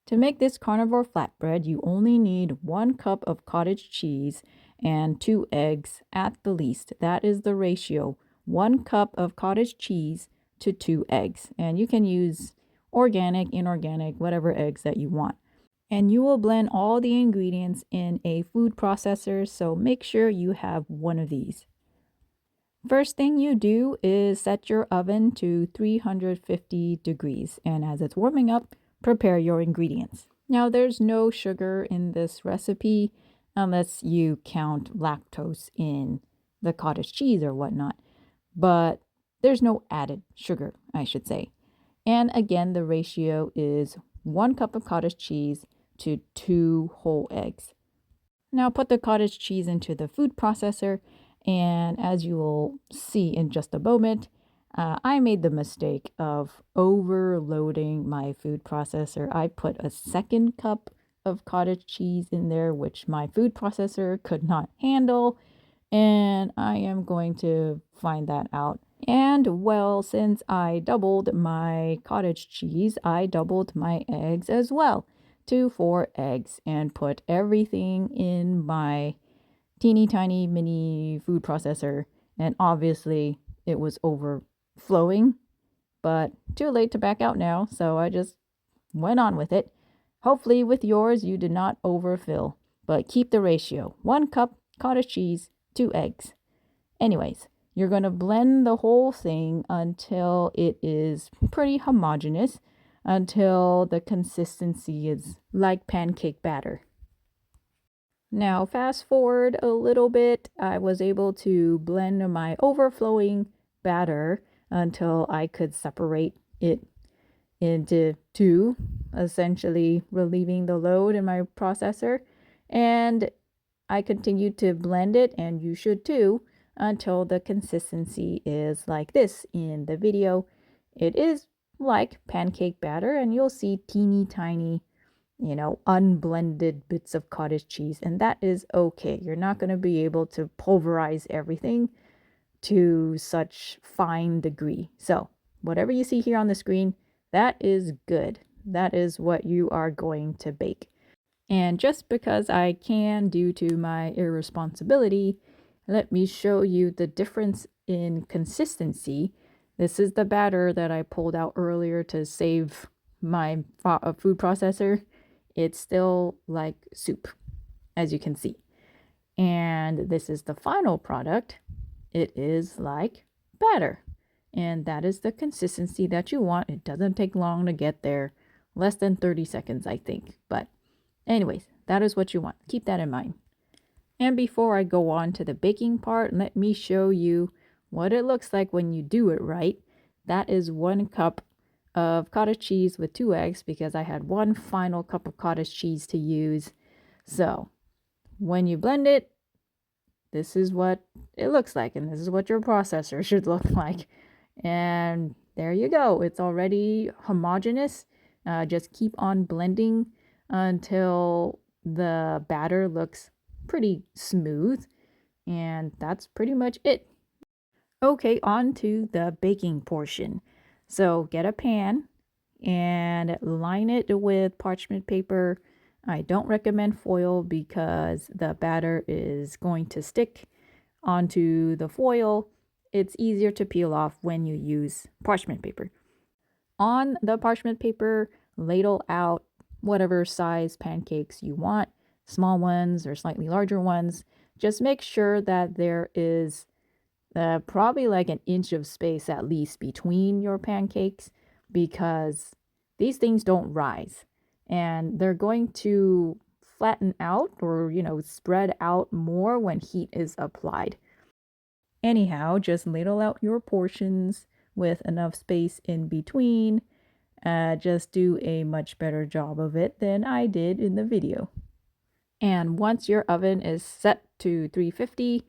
To make this carnivore flatbread, you only need 1 cup of cottage cheese and 2 eggs at the least. That is the ratio. 1 cup of cottage cheese to 2 eggs. And you can use organic, inorganic, whatever eggs that you want. And you will blend all the ingredients in a food processor, so make sure you have one of these. First thing you do is set your oven to 350 degrees, and as it's warming up, prepare your ingredients. Now, there's no sugar in this recipe unless you count lactose in the cottage cheese or whatnot, but there's no added sugar, I should say. And again, the ratio is 1 cup of cottage cheese to 2 whole eggs. Now put the cottage cheese into the food processor, and as you will see in just a moment, I made the mistake of overloading my food processor. I put a 2nd cup of cottage cheese in there, which my food processor could not handle, and I am going to find that out. And well, since I doubled my cottage cheese, I doubled my eggs as well to 4 eggs and put everything in my teeny tiny mini food processor. And obviously it was overflowing, but too late to back out now. So I just went on with it. Hopefully with yours, you did not overfill, but keep the ratio. 1 cup cottage cheese, 2 eggs. Anyways, you're going to blend the whole thing until it is pretty homogeneous, until the consistency is like pancake batter. Now, fast forward a little bit, I was able to blend my overflowing batter until I could separate it into two, essentially relieving the load in my processor. And I continued to blend it, and you should too, until the consistency is like this in the video. It is like pancake batter, and you'll see teeny tiny, unblended bits of cottage cheese, and that is okay. You're not going to be able to pulverize everything to such fine degree. So whatever you see here on the screen, that is good. That is what you are going to bake. And just because I can due to my irresponsibility, let me show you the difference in consistency. This is the batter that I pulled out earlier to save my food processor. It's still like soup, as you can see. And this is the final product. It is like batter. And that is the consistency that you want. It doesn't take long to get there. Less than 30 seconds, I think. But anyways, that is what you want. Keep that in mind. And before I go on to the baking part, let me show you what it looks like when you do it right. That is 1 cup of cottage cheese with 2 eggs because I had 1 final cup of cottage cheese to use. So when you blend it, this is what it looks like, and this is what your processor should look like. And there you go. It's already homogeneous. Just keep on blending until the batter looks pretty smooth, and that's pretty much it. Okay, on to the baking portion. So get a pan and line it with parchment paper. I don't recommend foil because the batter is going to stick onto the foil. It's easier to peel off when you use parchment paper. On the parchment paper, ladle out whatever size pancakes you want, small ones or slightly larger ones. Just make sure that there is probably like an inch of space at least between your pancakes, because these things don't rise and they're going to flatten out or, spread out more when heat is applied. Anyhow, just ladle out your portions with enough space in between. Just do a much better job of it than I did in the video. And once your oven is set to 350,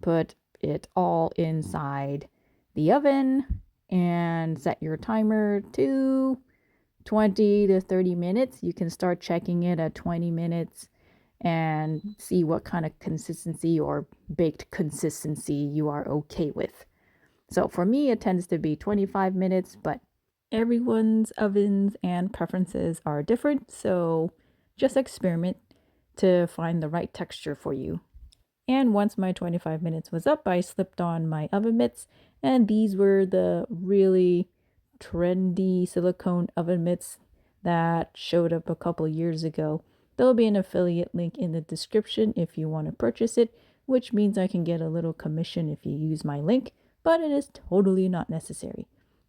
put it all inside the oven and set your timer to 20 to 30 minutes. You can start checking it at 20 minutes and see what kind of consistency or baked consistency you are okay with. So for me, it tends to be 25 minutes, but Everyone's ovens and preferences are different, so just experiment to find the right texture for you. And once my 25 minutes was up, I slipped on my oven mitts, and these were the really trendy silicone oven mitts that showed up a couple years ago. There'll be an affiliate link in the description if you want to purchase it, which means I can get a little commission if you use my link, but it is totally not necessary.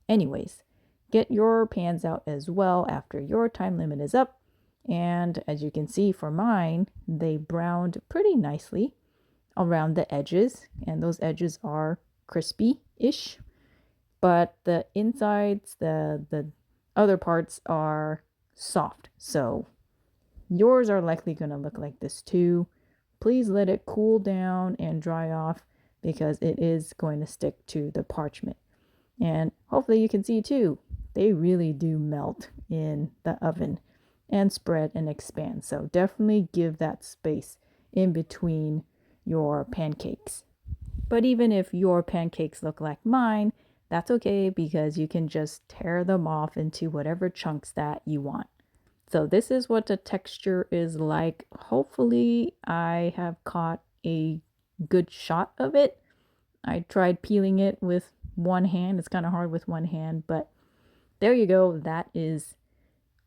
Anyways, get your pans out as well after your time limit is up. And as you can see for mine, they browned pretty nicely around the edges, and those edges are crispy-ish, but the insides, the other parts are soft. So yours are likely going to look like this too. Please let it cool down and dry off because it is going to stick to the parchment. And hopefully you can see too, they really do melt in the oven and spread and expand. So definitely give that space in between your pancakes. But even if your pancakes look like mine, that's okay because you can just tear them off into whatever chunks that you want. So this is what the texture is like. Hopefully I have caught a good shot of it. I tried peeling it with one hand. It's kind of hard with one hand, but there you go. That is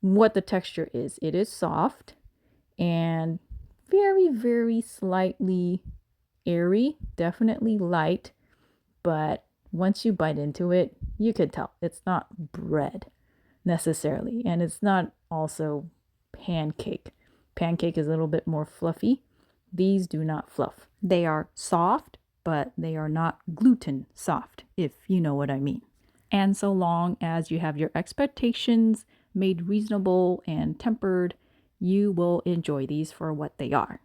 what the texture is. It is soft and very, very slightly airy, definitely light, but once you bite into it, you could tell it's not bread necessarily, and it's not also pancake. Pancake is a little bit more fluffy. These do not fluff. They are soft, but they are not gluten soft, if you know what I mean. And so long as you have your expectations made reasonable and tempered, you will enjoy these for what they are.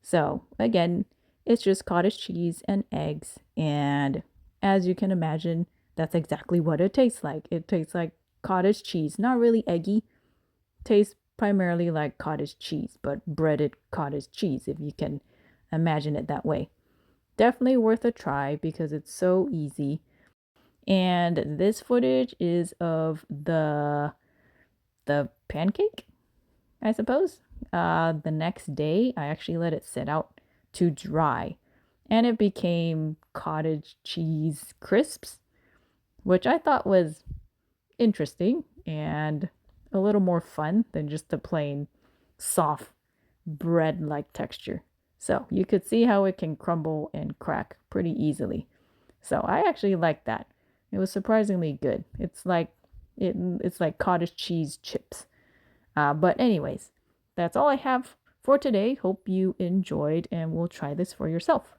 So again, it's just cottage cheese and eggs. And as you can imagine, that's exactly what it tastes like. It tastes like cottage cheese, not really eggy. Tastes primarily like cottage cheese, but breaded cottage cheese, if you can imagine it that way. Definitely worth a try because it's so easy. And this footage is of the pancake, I suppose. The next day, I actually let it sit out to dry, and it became cottage cheese crisps, which I thought was interesting and a little more fun than just the plain soft bread-like texture. So you could see how it can crumble and crack pretty easily. So I actually like that. It was surprisingly good. It's like cottage cheese chips. But anyways, that's all I have for today. Hope you enjoyed and will try this for yourself.